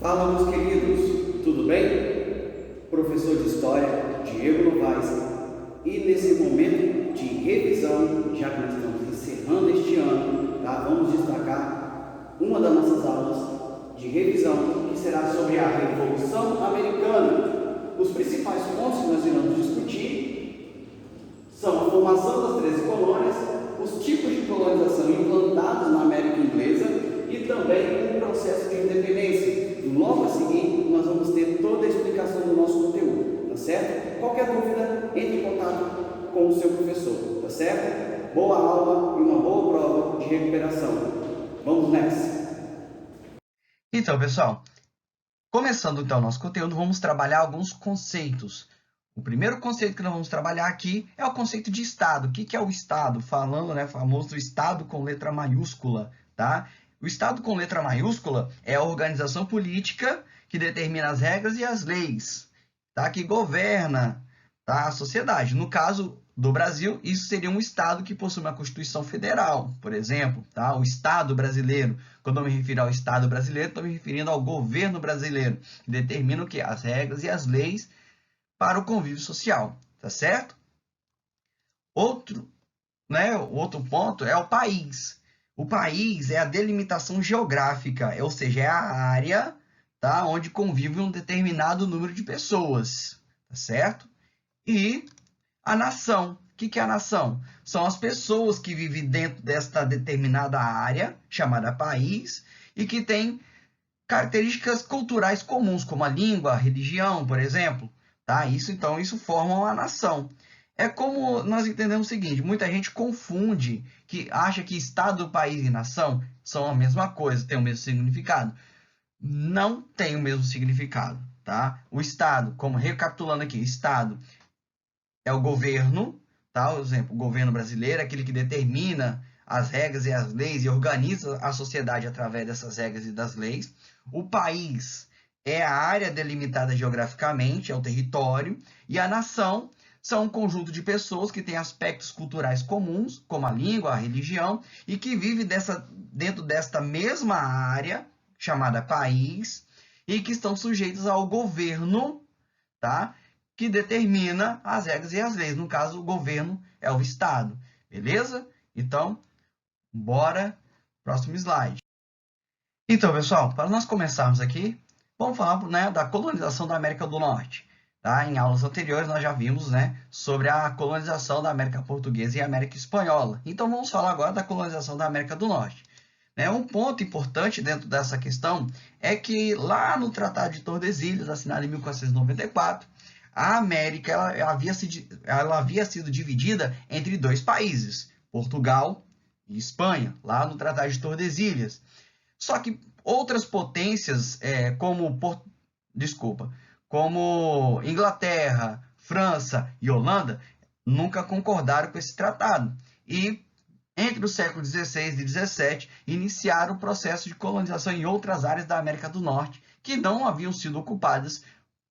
Fala, meus queridos, tudo bem? Professor de História, Diego Novaes, e nesse momento de revisão, já que nós estamos encerrando este ano, tá? Vamos destacar uma das nossas aulas de revisão, que será sobre a Revolução Americana. Os principais pontos que nós iremos discutir são a formação das 13 colônias, os tipos de colonização implantados na América Inglesa e também o processo de independência. Logo a seguir, nós vamos ter toda a explicação do nosso conteúdo, tá certo? Qualquer dúvida, entre em contato com o seu professor, tá certo? Boa aula e uma boa prova de recuperação. Vamos nessa! Então, pessoal, começando então o nosso conteúdo, vamos trabalhar alguns conceitos. O primeiro conceito que nós vamos trabalhar aqui é o conceito de Estado. O que é o Estado? Falando, né, famoso Estado com letra maiúscula, tá? O Estado com letra maiúscula é a organização política que determina as regras e as leis, tá? Que governa, tá, a sociedade. No caso do Brasil, isso seria um Estado que possui uma Constituição Federal, por exemplo, tá? O Estado brasileiro. Quando eu me refiro ao Estado brasileiro, estou me referindo ao governo brasileiro, que determina o quê? As regras e as leis para o convívio social, tá certo? Outro ponto é o país. O país é a delimitação geográfica, ou seja, é a área, tá, onde convive um determinado número de pessoas, tá certo? E a nação. O que é a nação? São as pessoas que vivem dentro desta determinada área, chamada país, e que têm características culturais comuns, como a língua, a religião, por exemplo. Tá? Isso forma uma nação. É como nós entendemos o seguinte: muita gente confunde, que acha que Estado, país e nação são a mesma coisa, têm o mesmo significado. Não tem o mesmo significado. Tá? O Estado, como recapitulando aqui, Estado é o governo, tá? Por exemplo, o governo brasileiro é aquele que determina as regras e as leis e organiza a sociedade através dessas regras e das leis. O país é a área delimitada geograficamente, é o território, e a nação são um conjunto de pessoas que têm aspectos culturais comuns, como a língua, a religião, e que vivem dentro desta mesma área, chamada país, e que estão sujeitos ao governo, tá? Que determina as regras e as leis. No caso, o governo é o Estado. Beleza? Então, bora. Próximo slide. Então, pessoal, para nós começarmos aqui, vamos falar, né, da colonização da América do Norte. Tá? Em aulas anteriores, nós já vimos, né, sobre a colonização da América Portuguesa e América Espanhola. Então, vamos falar agora da colonização da América do Norte. Um ponto importante dentro dessa questão é que lá no Tratado de Tordesilhas, assinado em 1494, a América ela havia sido dividida entre dois países, Portugal e Espanha, lá no Tratado de Tordesilhas. Só que outras potências, como Inglaterra, França e Holanda, nunca concordaram com esse tratado. E entre os séculos XVI e XVII, iniciaram o processo de colonização em outras áreas da América do Norte, que não haviam sido ocupadas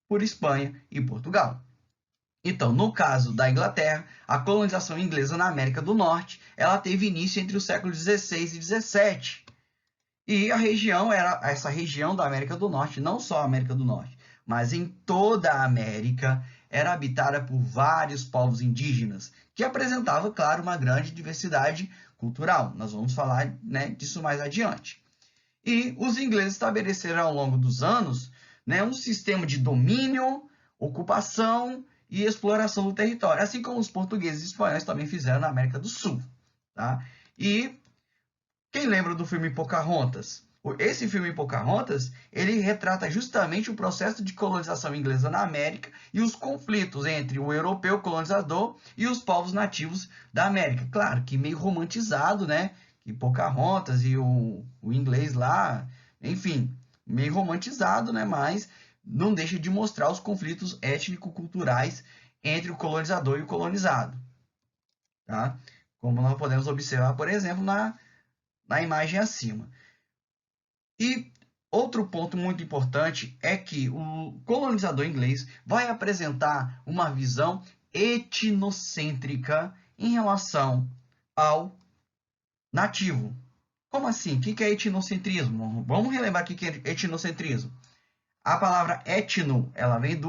por Espanha e Portugal. Então, no caso da Inglaterra, a colonização inglesa na América do Norte, ela teve início entre os séculos XVI e XVII. E essa região da América do Norte, não só a América do Norte, mas em toda a América, era habitada por vários povos indígenas, que apresentavam, claro, uma grande diversidade cultural. Nós vamos falar, né, disso mais adiante. E os ingleses estabeleceram ao longo dos anos, né, um sistema de domínio, ocupação e exploração do território, assim como os portugueses e espanhóis também fizeram na América do Sul. Tá? E quem lembra do filme Pocahontas? Esse filme Pocahontas, ele retrata justamente o processo de colonização inglesa na América e os conflitos entre o europeu colonizador e os povos nativos da América. Claro que meio romantizado, né? Que Pocahontas e o inglês lá, enfim, meio romantizado, né? Mas não deixa de mostrar os conflitos étnico-culturais entre o colonizador e o colonizado. Tá? Como nós podemos observar, por exemplo, na imagem acima. E outro ponto muito importante é que o colonizador inglês vai apresentar uma visão etnocêntrica em relação ao nativo. Como assim? O que é etnocentrismo? Vamos relembrar o que é etnocentrismo. A palavra etno, ela vem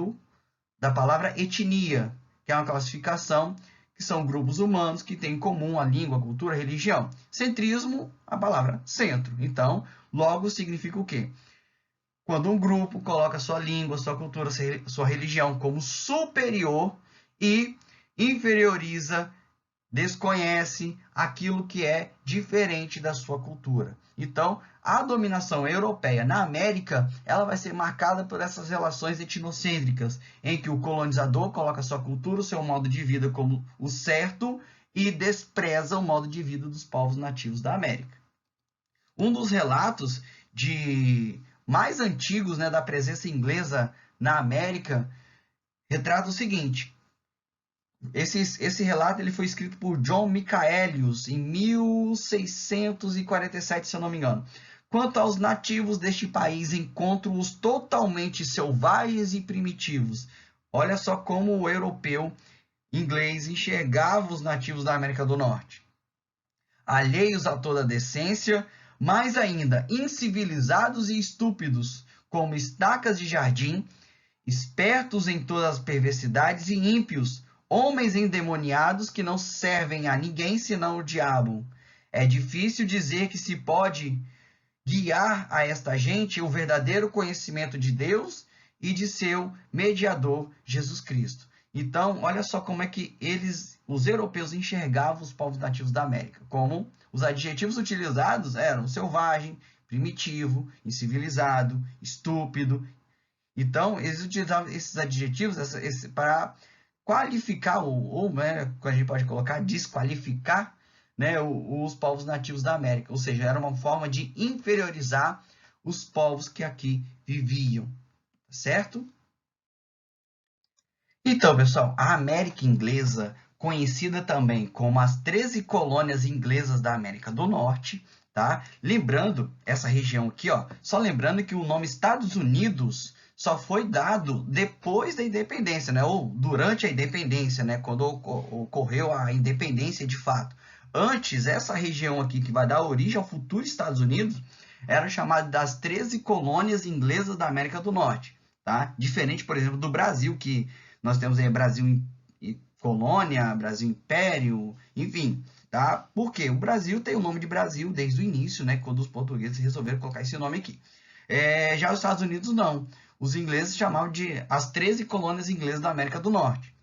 da palavra etnia, que é uma classificação que são grupos humanos que têm em comum a língua, a cultura, a religião. Centrismo, a palavra centro. Então, logo significa o quê? Quando um grupo coloca sua língua, sua cultura, sua religião como superior e inferioriza, desconhece aquilo que é diferente da sua cultura. Então, a dominação europeia na América, ela vai ser marcada por essas relações etnocêntricas, em que o colonizador coloca sua cultura, o seu modo de vida como o certo e despreza o modo de vida dos povos nativos da América. Um dos relatos mais antigos, né, da presença inglesa na América retrata o seguinte. Esse relato ele foi escrito por John Michaelius em 1647, se eu não me engano. Quanto aos nativos deste país, encontro-os totalmente selvagens e primitivos. Olha só como o europeu inglês enxergava os nativos da América do Norte. Alheios a toda decência, mais ainda incivilizados e estúpidos, como estacas de jardim, espertos em todas as perversidades e ímpios, homens endemoniados que não servem a ninguém senão o diabo. É difícil dizer que se pode guiar a esta gente o verdadeiro conhecimento de Deus e de seu mediador, Jesus Cristo. Então, olha só como é que os europeus enxergavam os povos nativos da América. Como os adjetivos utilizados eram selvagem, primitivo, incivilizado, estúpido. Então, eles utilizavam esses adjetivos para qualificar, ou né, a gente pode colocar, desqualificar, né, os povos nativos da América. Ou seja, era uma forma de inferiorizar os povos que aqui viviam. Certo? Então, pessoal, a América Inglesa, conhecida também como as 13 colônias inglesas da América do Norte, tá? Lembrando, essa região aqui, ó, só lembrando que o nome Estados Unidos só foi dado depois da independência, né? Ou durante a independência, né? Quando ocorreu a independência de fato. Antes, essa região aqui, que vai dar origem ao futuro Estados Unidos, era chamada das 13 colônias inglesas da América do Norte, tá? Diferente, por exemplo, do Brasil, que nós temos aí Brasil colônia, Brasil império, enfim, tá? Porque o Brasil tem o nome de Brasil desde o início, né? Quando os portugueses resolveram colocar esse nome aqui. Já os Estados Unidos, não. Os ingleses chamavam de as 13 colônias inglesas da América do Norte.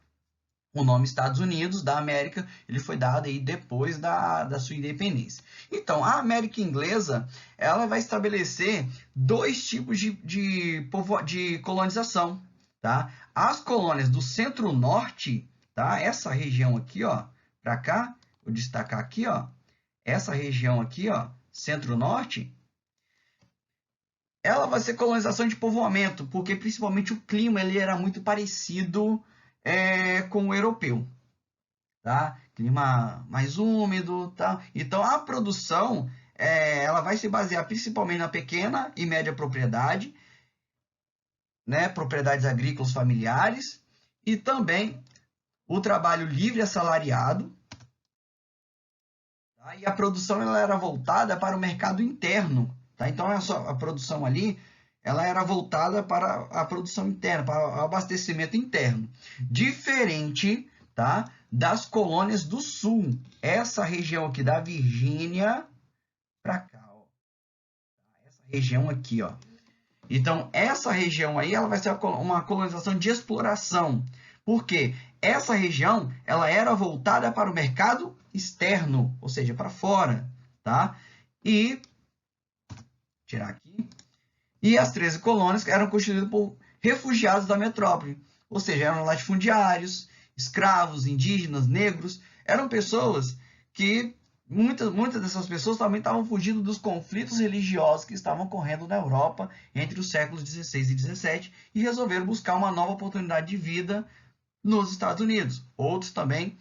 O nome Estados Unidos da América ele foi dado aí depois da sua independência. Então, a América Inglesa ela vai estabelecer dois tipos de colonização. Tá? As colônias do centro-norte, tá? Essa região aqui, ó, para cá, vou destacar aqui, ó, essa região aqui, ó, centro-norte, ela vai ser colonização de povoamento, porque principalmente o clima ele era muito parecido com o europeu, tá? Clima mais úmido, tá? Então a produção ela vai se basear principalmente na pequena e média propriedade, né? Propriedades agrícolas familiares e também o trabalho livre assalariado. Tá? E a produção ela era voltada para o mercado interno. Tá? Então, a produção ali ela era voltada para a produção interna, para o abastecimento interno. Diferente, tá? Das colônias do sul. Essa região aqui da Virgínia para cá. Ó. Essa região aqui, ó. Então, essa região aí ela vai ser uma colonização de exploração. Por quê? Essa região ela era voltada para o mercado externo, ou seja, para fora. Tá? E tirar aqui. E as 13 colônias eram constituídas por refugiados da metrópole, ou seja, eram latifundiários, escravos, indígenas, negros, eram pessoas que, muitas dessas pessoas também estavam fugindo dos conflitos religiosos que estavam ocorrendo na Europa entre os séculos 16 e 17 e resolveram buscar uma nova oportunidade de vida nos Estados Unidos. Outros também,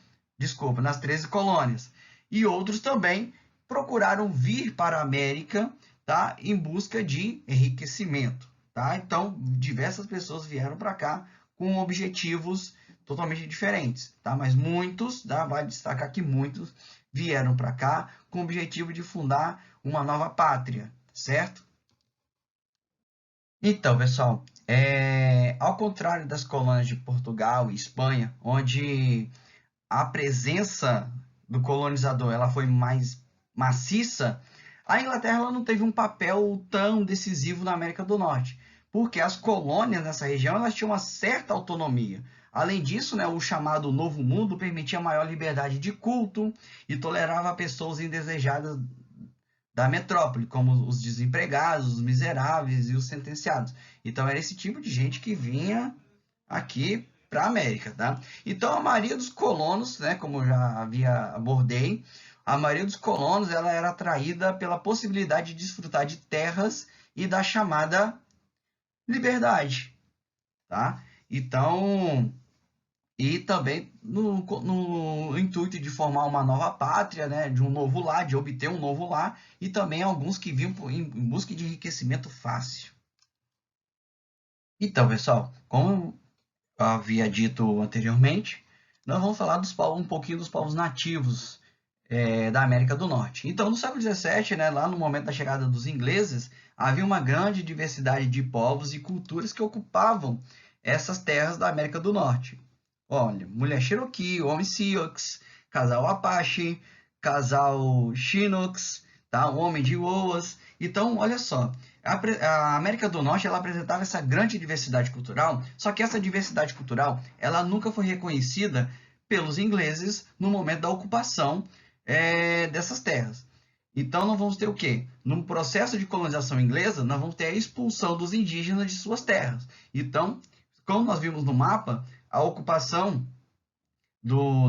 nas 13 colônias. E outros também procuraram vir para a América, tá? Em busca de enriquecimento. Tá? Então, diversas pessoas vieram para cá com objetivos totalmente diferentes. Tá? Mas muitos, tá? Vale destacar que muitos vieram para cá com o objetivo de fundar uma nova pátria. Certo? Então, pessoal, Ao contrário das colônias de Portugal e Espanha, onde a presença do colonizador ela foi mais maciça, a Inglaterra ela não teve um papel tão decisivo na América do Norte, porque as colônias nessa região elas tinham uma certa autonomia. Além disso, né, o chamado Novo Mundo permitia maior liberdade de culto e tolerava pessoas indesejadas da metrópole, como os desempregados, os miseráveis e os sentenciados. Então era esse tipo de gente que vinha aqui para a América, tá? Então a maioria dos colonos, né, como eu já abordei, a maioria dos colonos ela era atraída pela possibilidade de desfrutar de terras e da chamada liberdade, tá? Então, e também no intuito de formar uma nova pátria, né, de um novo lar, de obter um novo lar, e também alguns que vinham em busca de enriquecimento fácil. Então, pessoal, como eu havia dito anteriormente, nós vamos falar um pouquinho dos povos nativos da América do Norte. Então, no século XVII, né, lá no momento da chegada dos ingleses, havia uma grande diversidade de povos e culturas que ocupavam essas terras da América do Norte. Olha, mulher Cherokee, homem Sioux, casal Apache, casal Chinooks, tá? Homem de Iowas. Então, olha só, a América do Norte ela apresentava essa grande diversidade cultural, só que essa diversidade cultural ela nunca foi reconhecida pelos ingleses no momento da ocupação dessas terras. Então, nós vamos ter o quê? No processo de colonização inglesa, nós vamos ter a expulsão dos indígenas de suas terras. Então, como nós vimos no mapa, a ocupação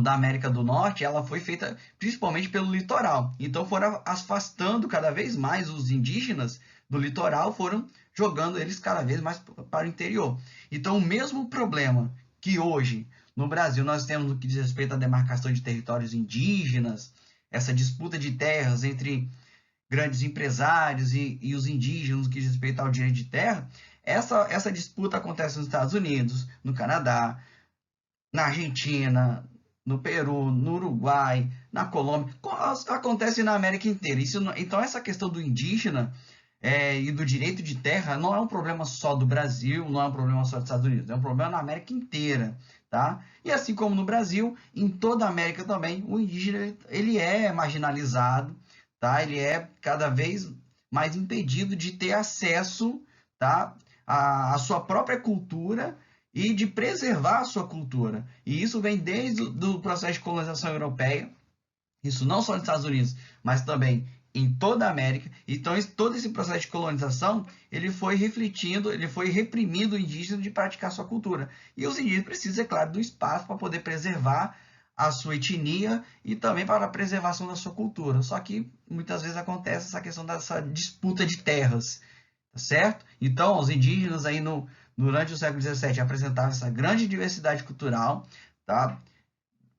da América do Norte ela foi feita principalmente pelo litoral. Então, foram afastando cada vez mais os indígenas do litoral, foram jogando eles cada vez mais para o interior. Então, o mesmo problema que hoje no Brasil nós temos no que diz respeito à demarcação de territórios indígenas, essa disputa de terras entre grandes empresários e os indígenas no que diz respeito ao direito de terra, essa disputa acontece nos Estados Unidos, no Canadá, na Argentina, no Peru, no Uruguai, na Colômbia, acontece na América inteira. Então, essa questão do indígena e do direito de terra não é um problema só do Brasil, não é um problema só dos Estados Unidos, é um problema na América inteira, tá? E assim como no Brasil, em toda a América também, o indígena ele é marginalizado, tá? Ele é cada vez mais impedido de ter acesso, tá? à sua própria cultura e de preservar a sua cultura. E isso vem desde o processo de colonização europeia, isso não só nos Estados Unidos, mas também em toda a América. Então, todo esse processo de colonização, ele foi refletindo, ele foi reprimindo o indígena de praticar sua cultura. E os indígenas precisam, é claro, do espaço para poder preservar a sua etnia e também para a preservação da sua cultura. Só que muitas vezes acontece essa questão dessa disputa de terras, tá certo? Então, os indígenas aí durante o século XVII apresentavam essa grande diversidade cultural, tá?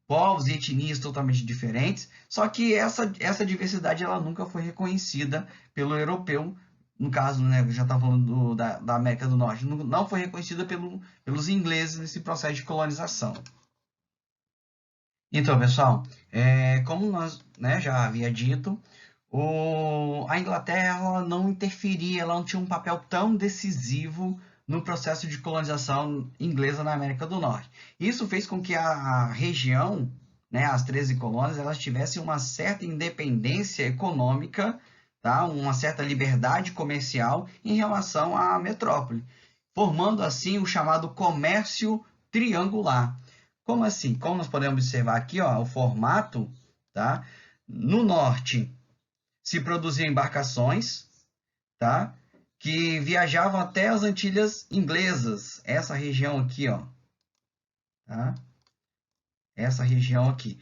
Povos e etnias totalmente diferentes, só que essa diversidade ela nunca foi reconhecida pelo europeu, no caso, né, já está falando da América do Norte, não foi reconhecida pelos ingleses nesse processo de colonização. Então, pessoal, como nós, né, já havia dito, a Inglaterra ela não interferia, ela não tinha um papel tão decisivo no processo de colonização inglesa na América do Norte. Isso fez com que a região, né, as 13 colônias, elas tivessem uma certa independência econômica, tá? Uma certa liberdade comercial em relação à metrópole, formando assim o chamado comércio triangular. Como assim? Como nós podemos observar aqui, ó, o formato, tá? No norte se produziam embarcações, tá? Que viajavam até as Antilhas Inglesas, essa região aqui, ó, tá? Essa região aqui.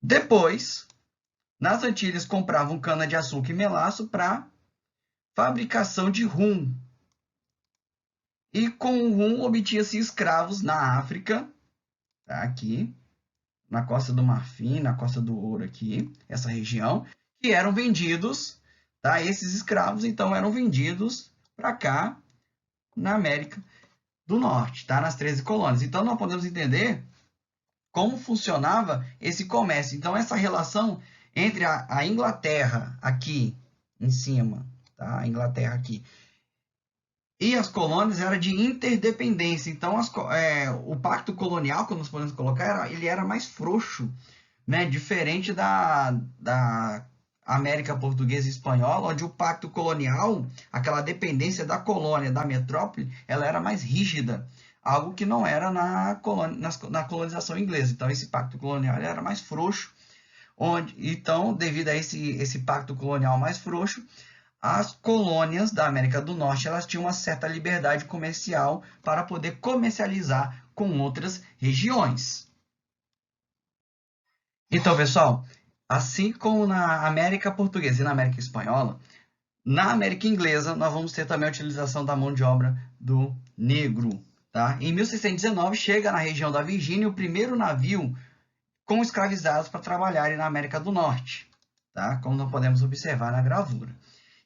Depois, nas Antilhas compravam cana-de-açúcar e melaço para fabricação de rum. E com o rum obtinha-se escravos na África, tá? Aqui, na Costa do Marfim, na Costa do Ouro aqui, essa região, que eram vendidos, tá? Esses escravos, então, eram vendidos para cá, na América do Norte, tá? Nas 13 colônias. Então, nós podemos entender como funcionava esse comércio. Então, essa relação entre a Inglaterra aqui em cima, tá? A Inglaterra aqui, E as colônias eram de interdependência. Então, o pacto colonial, como nós podemos colocar, ele era mais frouxo, né? Diferente da América Portuguesa e Espanhola, onde o pacto colonial, aquela dependência da colônia, da metrópole, ela era mais rígida, algo que não era na colonização inglesa. Então, esse pacto colonial ele era mais frouxo, então, devido a esse pacto colonial mais frouxo, as colônias da América do Norte elas tinham uma certa liberdade comercial para poder comercializar com outras regiões. Então, pessoal, assim como na América Portuguesa e na América Espanhola, na América Inglesa nós vamos ter também a utilização da mão de obra do negro. Tá? Em 1619 chega na região da Virgínia o primeiro navio com escravizados para trabalharem na América do Norte, tá? Como nós podemos observar na gravura.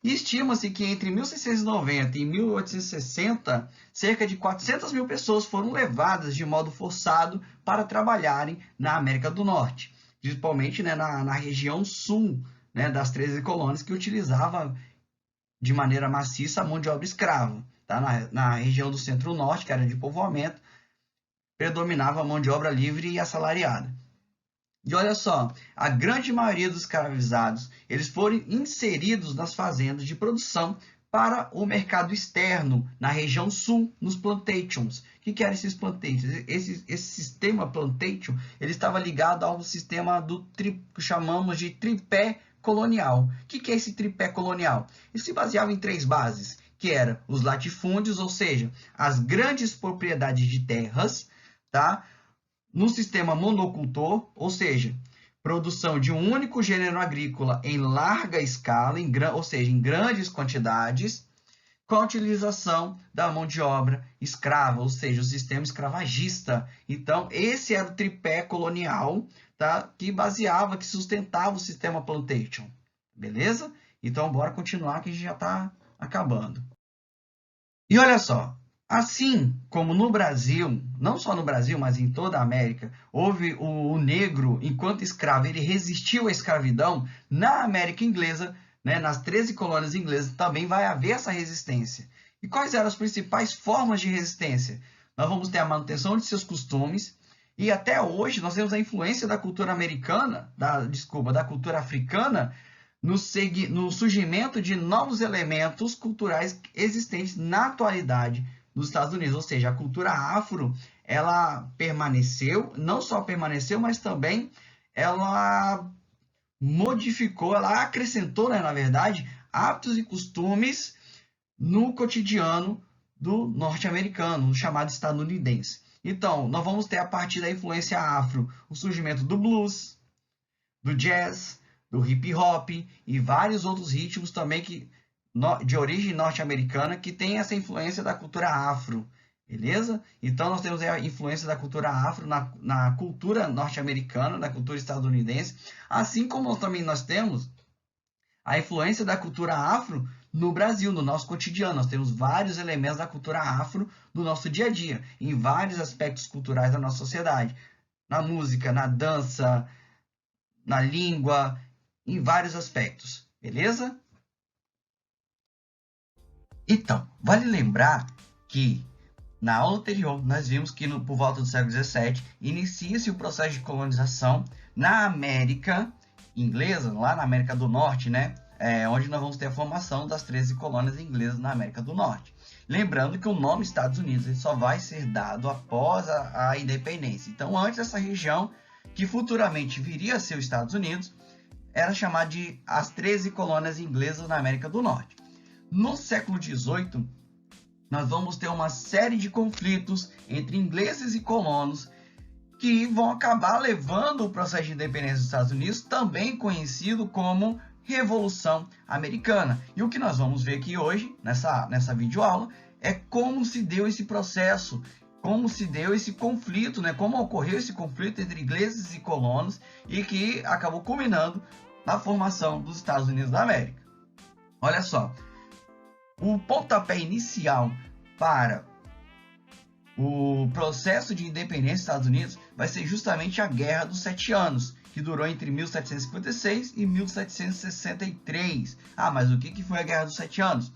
E estima-se que entre 1690 e 1860, cerca de 400 mil pessoas foram levadas de modo forçado para trabalharem na América do Norte, principalmente, né, na região sul, né, das 13 colônias que utilizava de maneira maciça a mão de obra escrava. Tá? Na região do centro-norte, que era de povoamento, predominava a mão de obra livre e assalariada. E olha só, a grande maioria dos escravizados, eles foram inseridos nas fazendas de produção para o mercado externo, na região sul, nos plantations. O que eram esses plantations? Esse sistema plantation, ele estava ligado ao sistema que chamamos de tripé colonial. O que é esse tripé colonial? Ele se baseava em 3 bases, que eram os latifúndios, ou seja, as grandes propriedades de terras, tá? No sistema monocultor, ou seja, produção de um único gênero agrícola em larga escala, ou seja, em grandes quantidades, com a utilização da mão de obra escrava, ou seja, o sistema escravagista. Então, esse era o tripé colonial, tá? Que sustentava o sistema plantation. Beleza? Então, bora continuar que a gente já está acabando. E olha só, assim como no Brasil, não só no Brasil, mas em toda a América, houve o negro, enquanto escravo, ele resistiu à escravidão, na América Inglesa, né, nas 13 colônias inglesas, também vai haver essa resistência. E quais eram as principais formas de resistência? Nós vamos ter a manutenção de seus costumes, e até hoje nós temos a influência da cultura americana, da cultura africana, no surgimento de novos elementos culturais existentes na atualidade nos Estados Unidos, ou seja, a cultura afro, ela permaneceu, não só permaneceu, mas também ela modificou, ela acrescentou, né, na verdade, hábitos e costumes no cotidiano do norte-americano, no chamado estadunidense. Então, nós vamos ter, a partir da influência afro, o surgimento do blues, do jazz, do hip hop e vários outros ritmos também de origem norte-americana que tem essa influência da cultura afro, beleza? Então, nós temos a influência da cultura afro na cultura norte-americana, na cultura estadunidense, assim como nós temos a influência da cultura afro no Brasil, no nosso cotidiano. Nós temos vários elementos da cultura afro no nosso dia a dia, em vários aspectos culturais da nossa sociedade, na música, na dança, na língua, em vários aspectos, beleza? Então, vale lembrar que na aula anterior nós vimos que por volta do século XVII inicia-se o processo de colonização na América Inglesa, lá na América do Norte, né? Onde nós vamos ter a formação das 13 colônias inglesas na América do Norte. Lembrando que o nome Estados Unidos ele só vai ser dado após a independência. Então, antes essa região, que futuramente viria a ser os Estados Unidos, era chamada de as 13 colônias inglesas na América do Norte. No século XVIII, nós vamos ter uma série de conflitos entre ingleses e colonos que vão acabar levando o processo de independência dos Estados Unidos, também conhecido como Revolução Americana. E o que nós vamos ver aqui hoje, nessa videoaula, é como se deu esse processo, como se deu esse conflito, né? Como ocorreu esse conflito entre ingleses e colonos e que acabou culminando na formação dos Estados Unidos da América. Olha só, o pontapé inicial para o processo de independência dos Estados Unidos vai ser justamente a Guerra dos 7 Anos, que durou entre 1756 e 1763. Ah, mas o que foi a Guerra dos 7 Anos?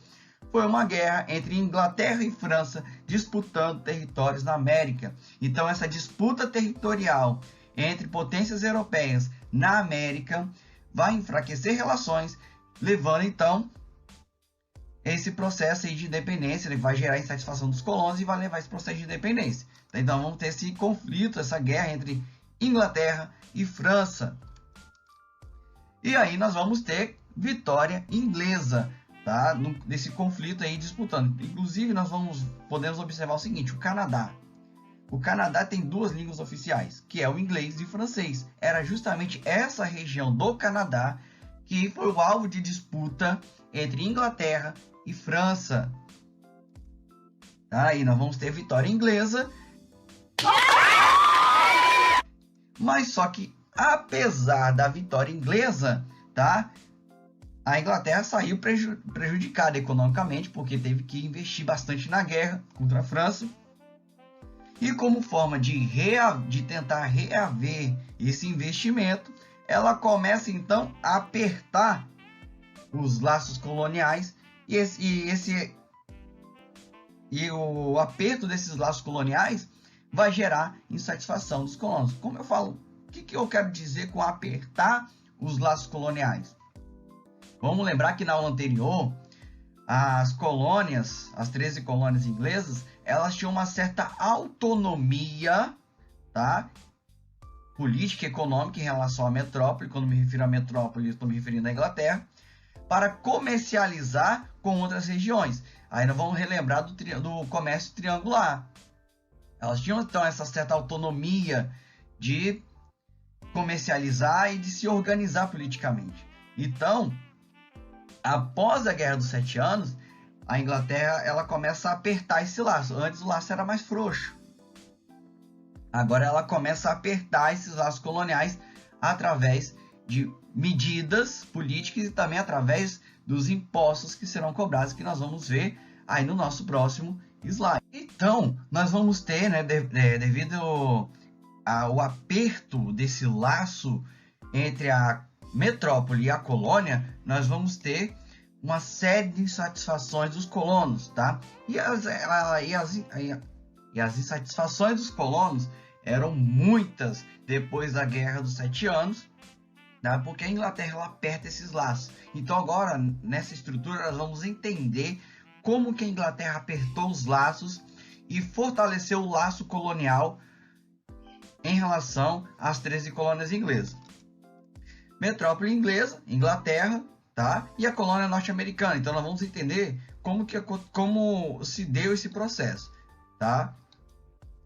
foi uma guerra entre Inglaterra e França disputando territórios na América. Então essa disputa territorial entre potências europeias na América vai enfraquecer relações, levando então esse processo aí de independência, ele vai gerar insatisfação dos colonos e vai levar esse processo de independência. Então vamos ter esse conflito, essa guerra entre Inglaterra e França. E aí nós vamos ter vitória inglesa, tá? Nesse conflito aí disputando. Inclusive nós podemos observar o seguinte, o Canadá. O Canadá tem duas línguas oficiais, que é o inglês e o francês. Era justamente essa região do Canadá que foi o alvo de disputa entre Inglaterra e França. Aí nós vamos ter vitória inglesa. Mas só que apesar da vitória inglesa, tá? A Inglaterra saiu prejudicada economicamente porque teve que investir bastante na guerra contra a França. E como forma de tentar reaver esse investimento, ela começa então a apertar os laços coloniais e o aperto desses laços coloniais vai gerar insatisfação dos colonos. Como eu falo, o que eu quero dizer com apertar os laços coloniais? Vamos lembrar que na aula anterior, as colônias, as 13 colônias inglesas, elas tinham uma certa autonomia, tá? Política e econômica em relação à metrópole. Quando me refiro à metrópole, estou me referindo à Inglaterra, para comercializar com outras regiões. Aí nós vamos relembrar do comércio triangular. Elas tinham então essa certa autonomia de comercializar e de se organizar politicamente. Então, após a Guerra dos 7 Anos, a Inglaterra ela começa a apertar esse laço. Antes o laço era mais frouxo. Agora ela começa a apertar esses laços coloniais através de medidas políticas e também através dos impostos que serão cobrados, que nós vamos ver aí no nosso próximo slide. Então, nós vamos ter, né, devido ao aperto desse laço entre a metrópole e a colônia, nós vamos ter uma série de insatisfações dos colonos, tá? E as insatisfações dos colonos eram muitas depois da Guerra dos 7 Anos, tá? Porque a Inglaterra ela aperta esses laços. Então agora, nessa estrutura, nós vamos entender como que a Inglaterra apertou os laços e fortaleceu o laço colonial em relação às 13 colônias inglesas. Metrópole inglesa, Inglaterra, tá? E a colônia norte-americana. Então nós vamos entender como se deu esse processo, tá?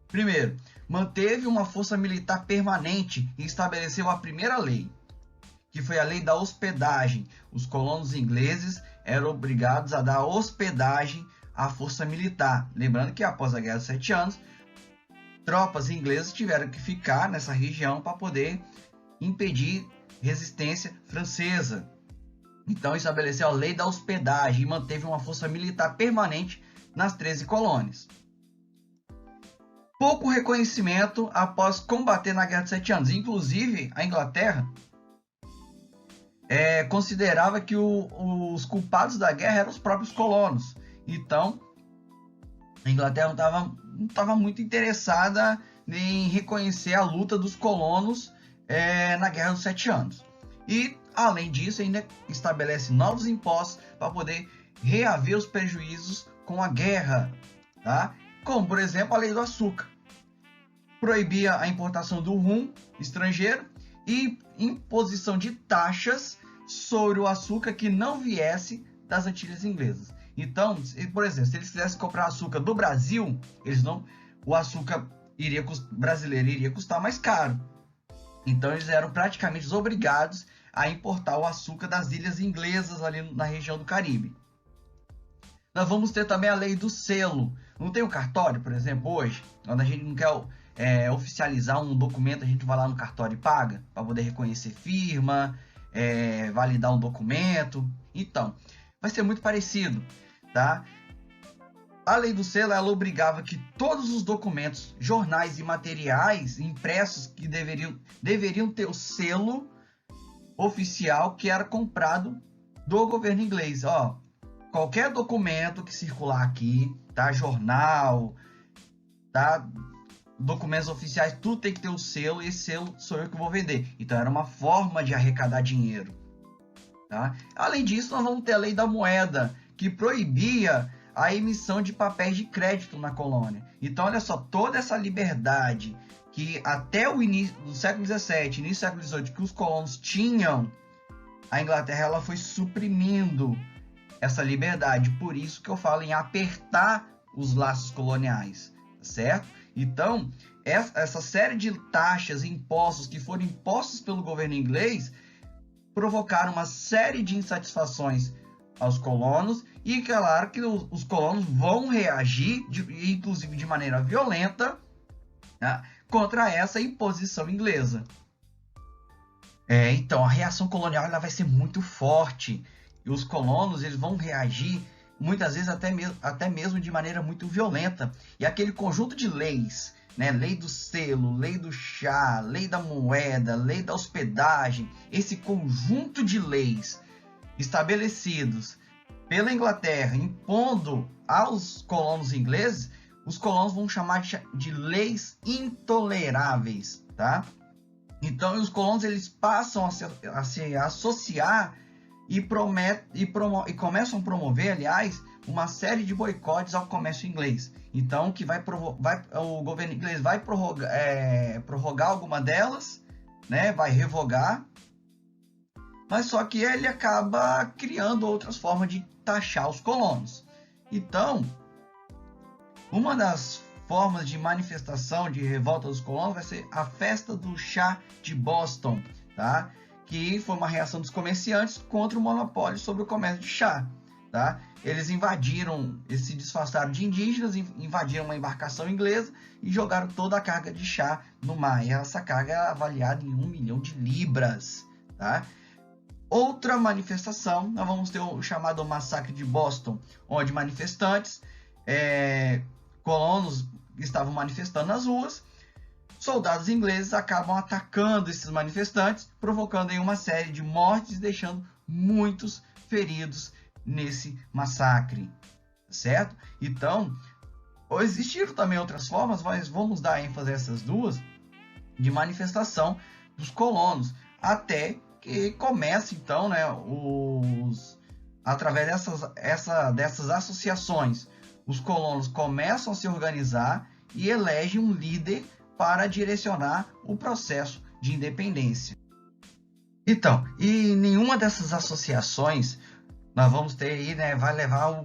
Primeiro, manteve uma força militar permanente e estabeleceu a primeira lei, que foi a lei da hospedagem. Os colonos ingleses eram obrigados a dar hospedagem à força militar. Lembrando que após a Guerra dos 7 Anos, tropas inglesas tiveram que ficar nessa região para poder impedir resistência francesa. Então estabeleceu a lei da hospedagem e manteve uma força militar permanente nas 13 colônias. Pouco reconhecimento após combater na Guerra dos 7 Anos. Inclusive, a Inglaterra considerava que os culpados da guerra eram os próprios colonos. Então, a Inglaterra não estava muito interessada em reconhecer a luta dos colonos na Guerra dos 7 Anos. E, além disso, ainda estabelece novos impostos para poder reaver os prejuízos com a guerra, tá? Como, por exemplo, a lei do açúcar. Proibia a importação do rum estrangeiro e imposição de taxas sobre o açúcar que não viesse das Antilhas Inglesas. Então, por exemplo, se eles quisessem comprar açúcar do Brasil, o açúcar brasileiro iria custar mais caro. Então, eles eram praticamente obrigados a importar o açúcar das ilhas inglesas ali na região do Caribe. Nós vamos ter também a lei do selo. Não tem o cartório, por exemplo, hoje, quando a gente não quer oficializar um documento, a gente vai lá no cartório e paga para poder reconhecer firma, validar um documento. Então, vai ser muito parecido, tá? A lei do selo, ela obrigava que todos os documentos, jornais e materiais impressos que deveriam ter o selo oficial que era comprado do governo inglês. Ó, qualquer documento que circular aqui, tá? Jornal, tá? Documentos oficiais, tudo tem que ter o selo, e esse selo sou eu que vou vender. Então era uma forma de arrecadar dinheiro, tá? Além disso, nós vamos ter a lei da moeda, que proibia a emissão de papéis de crédito na colônia. Então olha só, toda essa liberdade que até o início do século XVII, início do século XVIII, que os colonos tinham, a Inglaterra ela foi suprimindo essa liberdade. Por isso que eu falo em apertar os laços coloniais, certo? Então, essa série de taxas e impostos que foram impostos pelo governo inglês provocaram uma série de insatisfações aos colonos, e claro que os colonos vão reagir, inclusive de maneira violenta, tá, contra essa imposição inglesa. Então, a reação colonial ela vai ser muito forte, e os colonos eles vão reagir muitas vezes até mesmo de maneira muito violenta. E aquele conjunto de leis, né, lei do selo, lei do chá, lei da moeda, lei da hospedagem, esse conjunto de leis estabelecidos pela Inglaterra, impondo aos colonos ingleses, os colonos vão chamar de leis intoleráveis, tá? Então, os colonos eles passam a se associar e começam a promover, aliás, uma série de boicotes ao comércio inglês. Então, que o governo inglês vai prorrogar alguma delas, né? Vai revogar, mas só que ele acaba criando outras formas de taxar os colonos. Então, uma das formas de manifestação de revolta dos colonos vai ser a festa do chá de Boston, tá? Que foi uma reação dos comerciantes contra o monopólio sobre o comércio de chá, tá? Eles se disfarçaram de indígenas, invadiram uma embarcação inglesa e jogaram toda a carga de chá no mar. E essa carga é avaliada em 1 milhão de libras, tá? Outra manifestação, nós vamos ter o chamado Massacre de Boston, onde manifestantes, colonos estavam manifestando nas ruas, soldados ingleses acabam atacando esses manifestantes, provocando aí uma série de mortes e deixando muitos feridos nesse massacre, certo? Então, existiram também outras formas, mas vamos dar ênfase a essas duas, de manifestação dos colonos, até que começa então, né, através dessas associações, os colonos começam a se organizar e elegem um líder para direcionar o processo de independência. Então, e nenhuma dessas associações nós vamos ter aí, né, vai levar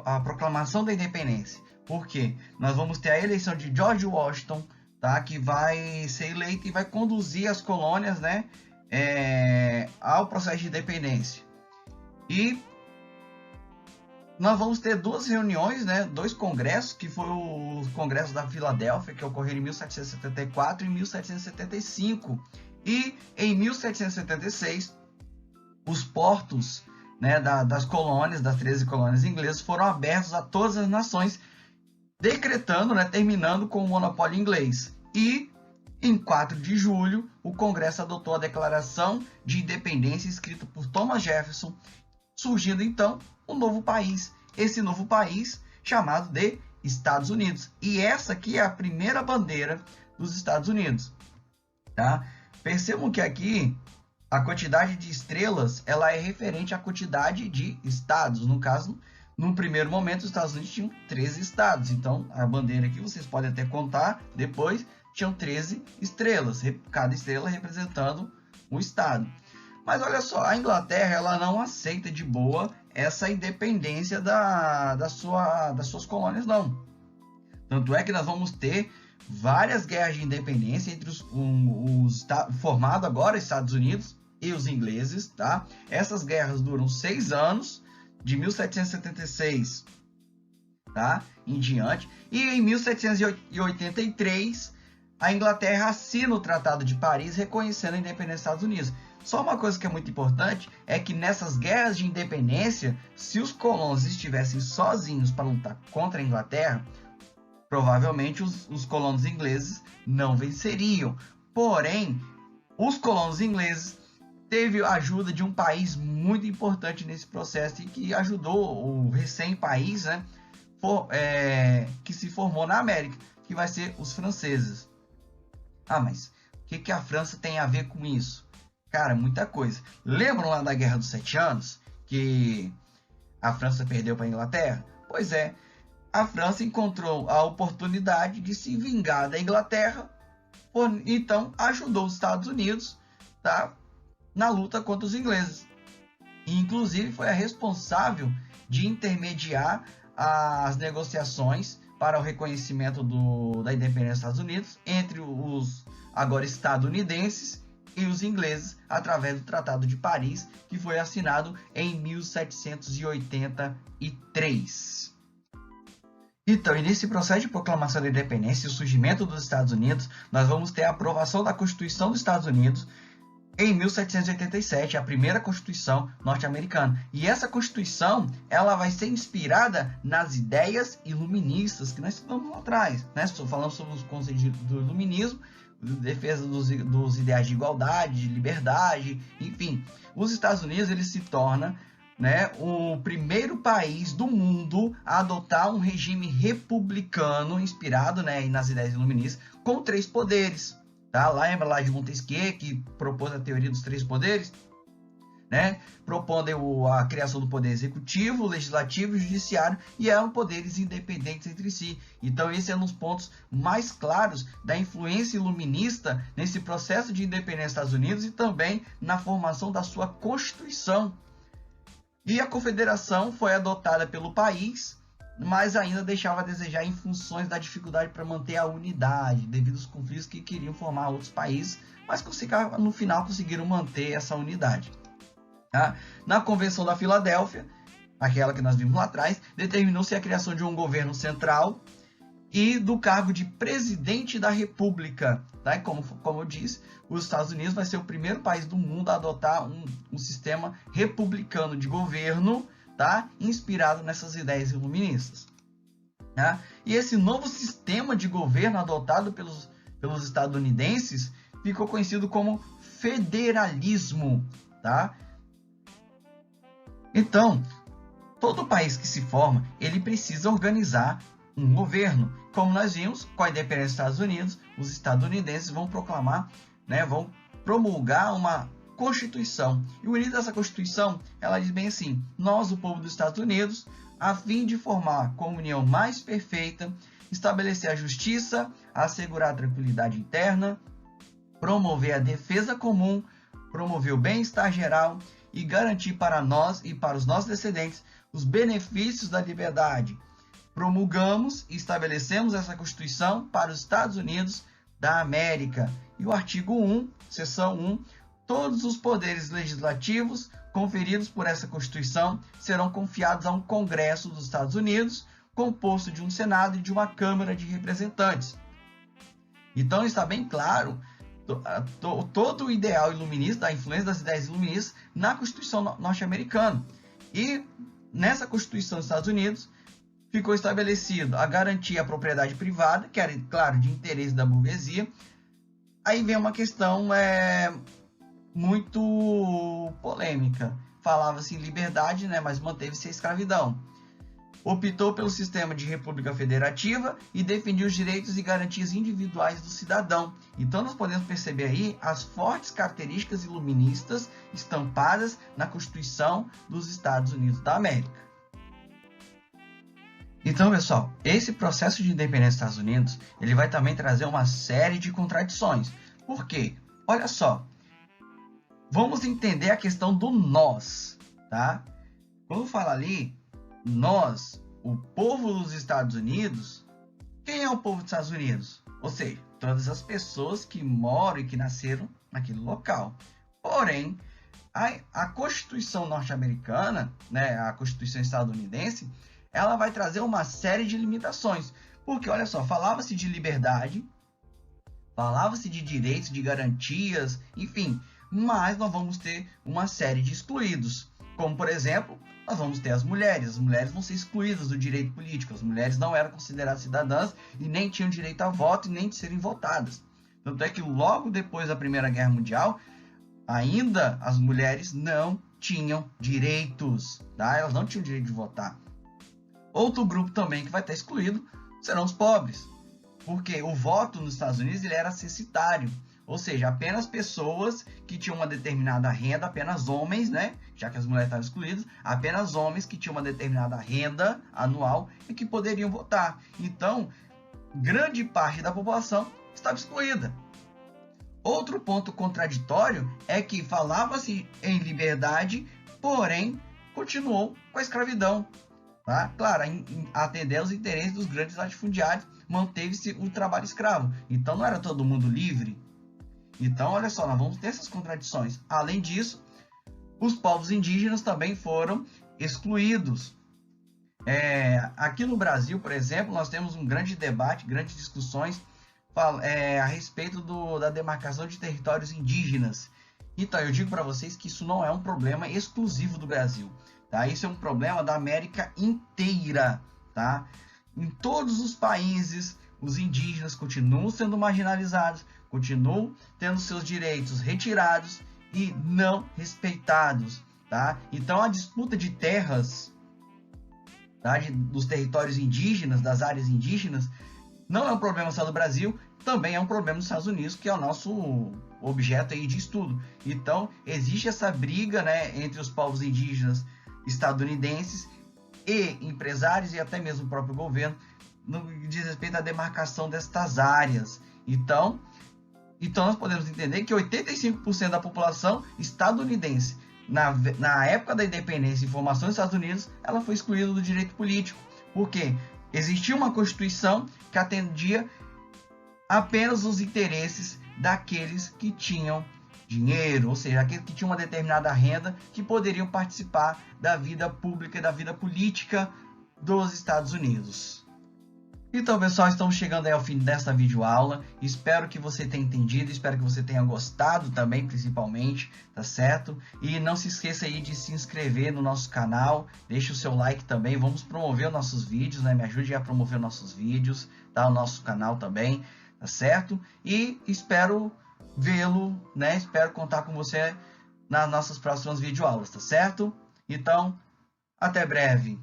a proclamação da independência. Por quê? Nós vamos ter a eleição de George Washington, tá, que vai ser eleito e vai conduzir as colônias, né, ao processo de independência. E nós vamos ter duas reuniões, né, dois congressos, que foi o Congresso da Filadélfia, que ocorreu em 1774 e 1775. E em 1776, os portos, né, das colônias, das 13 colônias inglesas, foram abertos a todas as nações, decretando, né, terminando com o monopólio inglês. E em 4 de julho, o Congresso adotou a Declaração de Independência escrita por Thomas Jefferson, surgindo então um novo país, esse novo país chamado de Estados Unidos. E essa aqui é a primeira bandeira dos Estados Unidos, tá? Percebam que aqui a quantidade de estrelas ela é referente à quantidade de estados. No caso, no primeiro momento, os Estados Unidos tinham 13 estados. Então, a bandeira aqui, vocês podem até contar depois, tinham 13 estrelas, cada estrela representando um estado. Mas olha só, a Inglaterra ela não aceita de boa essa independência das suas colônias, não. Tanto é que nós vamos ter várias guerras de independência entre formado agora Estados Unidos e os ingleses, tá? Essas guerras duram 6 anos, de 1776, tá, em diante. E em 1783, a Inglaterra assina o Tratado de Paris, reconhecendo a independência dos Estados Unidos. Só uma coisa que é muito importante é que nessas guerras de independência, se os colonos estivessem sozinhos para lutar contra a Inglaterra, provavelmente os colonos ingleses não venceriam. Porém, os colonos ingleses teve a ajuda de um país muito importante nesse processo e que ajudou o recém-país, né, que se formou na América, que vai ser os franceses. Ah, mas o que a França tem a ver com isso? Cara, muita coisa. Lembram lá da Guerra dos 7 Anos, que a França perdeu para a Inglaterra? Pois é, a França encontrou a oportunidade de se vingar da Inglaterra, então ajudou os Estados Unidos, tá, na luta contra os ingleses. E, inclusive, foi a responsável de intermediar as negociações para o reconhecimento da independência dos Estados Unidos entre os agora estadunidenses e os ingleses, através do Tratado de Paris, que foi assinado em 1783. Então, e nesse processo de proclamação da independência e o surgimento dos Estados Unidos, nós vamos ter a aprovação da Constituição dos Estados Unidos em 1787, a primeira Constituição norte-americana. E essa Constituição, ela vai ser inspirada nas ideias iluministas que nós estudamos lá atrás, né? Falando sobre os conceitos do iluminismo, defesa dos ideais de igualdade, de liberdade, enfim. Os Estados Unidos, ele se torna, né, o primeiro país do mundo a adotar um regime republicano inspirado, né, nas ideias iluministas, com 3 poderes. Tá? Lembra lá de Montesquieu, que propôs a teoria dos 3 poderes, né? Propondo a criação do poder executivo, legislativo e judiciário, e eram poderes independentes entre si. Então esse é um dos pontos mais claros da influência iluminista nesse processo de independência dos Estados Unidos e também na formação da sua Constituição. E a Confederação foi adotada pelo país, mas ainda deixava a desejar em funções da dificuldade para manter a unidade, devido aos conflitos que queriam formar outros países, mas no final conseguiram manter essa unidade. Tá? Na Convenção da Filadélfia, aquela que nós vimos lá atrás, determinou-se a criação de um governo central e do cargo de presidente da República. Tá? Como eu disse, os Estados Unidos vai ser o primeiro país do mundo a adotar um sistema republicano de governo, tá? Inspirado nessas ideias iluministas. Tá? E esse novo sistema de governo adotado pelos estadunidenses ficou conhecido como federalismo. Tá? Então, todo país que se forma, ele precisa organizar um governo. Como nós vimos, com a independência dos Estados Unidos, os estadunidenses vão proclamar, né, vão promulgar uma Constituição. E o início dessa Constituição, ela diz bem assim: nós, o povo dos Estados Unidos, a fim de formar a comunhão mais perfeita, estabelecer a justiça, assegurar a tranquilidade interna, promover a defesa comum, promover o bem-estar geral e garantir para nós e para os nossos descendentes os benefícios da liberdade. Promulgamos e estabelecemos essa Constituição para os Estados Unidos da América. E o artigo 1, seção 1, todos os poderes legislativos conferidos por essa Constituição serão confiados a um Congresso dos Estados Unidos, composto de um Senado e de uma Câmara de Representantes. Então está bem claro todo o ideal iluminista, a influência das ideias iluministas na Constituição norte-americana. E nessa Constituição dos Estados Unidos ficou estabelecido a garantia à propriedade privada, que era, claro, de interesse da burguesia. Aí vem uma questão muito polêmica. Falava-se em liberdade, né, mas manteve-se a escravidão. Optou pelo sistema de república federativa e defendia os direitos e garantias individuais do cidadão. Então nós podemos perceber aí as fortes características iluministas estampadas na Constituição dos Estados Unidos da América. Então, pessoal, esse processo de independência dos Estados Unidos, ele vai também trazer uma série de contradições. Por quê? Olha só, vamos entender a questão do nós, tá? Quando fala ali, nós, o povo dos Estados Unidos, quem é o povo dos Estados Unidos? Ou seja, todas as pessoas que moram e que nasceram naquele local. Porém, a Constituição norte-americana, né, a Constituição estadunidense, ela vai trazer uma série de limitações. Porque, olha só, falava-se de liberdade, falava-se de direitos, de garantias, enfim, mas nós vamos ter uma série de excluídos. Como, por exemplo, nós vamos ter as mulheres vão ser excluídas do direito político, as mulheres não eram consideradas cidadãs e nem tinham direito a voto e nem de serem votadas. Tanto é que logo depois da Primeira Guerra Mundial, ainda as mulheres não tinham direitos, tá? Elas não tinham direito de votar. Outro grupo também que vai estar excluído serão os pobres, porque o voto nos Estados Unidos ele era censitário, ou seja, apenas pessoas que tinham uma determinada renda, apenas homens, né? Já que as mulheres estavam excluídas, apenas homens que tinham uma determinada renda anual e que poderiam votar. Então, grande parte da população estava excluída. Outro ponto contraditório é que falava-se em liberdade, porém continuou com a escravidão. Tá? Claro, atender aos interesses dos grandes latifundiários, manteve-se o trabalho escravo. Então não era todo mundo livre. Então, olha só, nós vamos ter essas contradições. Além disso, os povos indígenas também foram excluídos. Aqui no Brasil, por exemplo, nós temos um grande debate, grandes discussões a respeito da demarcação de territórios indígenas. Então, eu digo para vocês que isso não é um problema exclusivo do Brasil. Tá? Isso é um problema da América inteira. Tá? Em todos os países, os indígenas continuam sendo marginalizados, continuam tendo seus direitos retirados e não respeitados. Tá? Então, a disputa de terras, tá, dos territórios indígenas, das áreas indígenas, não é um problema só do Brasil, também é um problema dos Estados Unidos, que é o nosso objeto aí de estudo. Então, existe essa briga, né, entre os povos indígenas estadunidenses e empresários e até mesmo o próprio governo no que diz respeito à demarcação destas áreas. Então nós podemos entender que 85% da população estadunidense, na época da independência e formação dos Estados Unidos, ela foi excluída do direito político. Por quê? Existia uma Constituição que atendia apenas os interesses daqueles que tinham dinheiro, ou seja, aqueles que tinham uma determinada renda que poderiam participar da vida pública e da vida política dos Estados Unidos. Então, pessoal, estamos chegando aí ao fim desta videoaula. Espero que você tenha entendido, espero que você tenha gostado também, principalmente, tá certo? E não se esqueça aí de se inscrever no nosso canal, deixe o seu like também, vamos promover os nossos vídeos, né? Me ajude a promover nossos vídeos, tá? O nosso canal também, tá certo? E espero vê-lo, né? Espero contar com você nas nossas próximas videoaulas, tá certo? Então, até breve!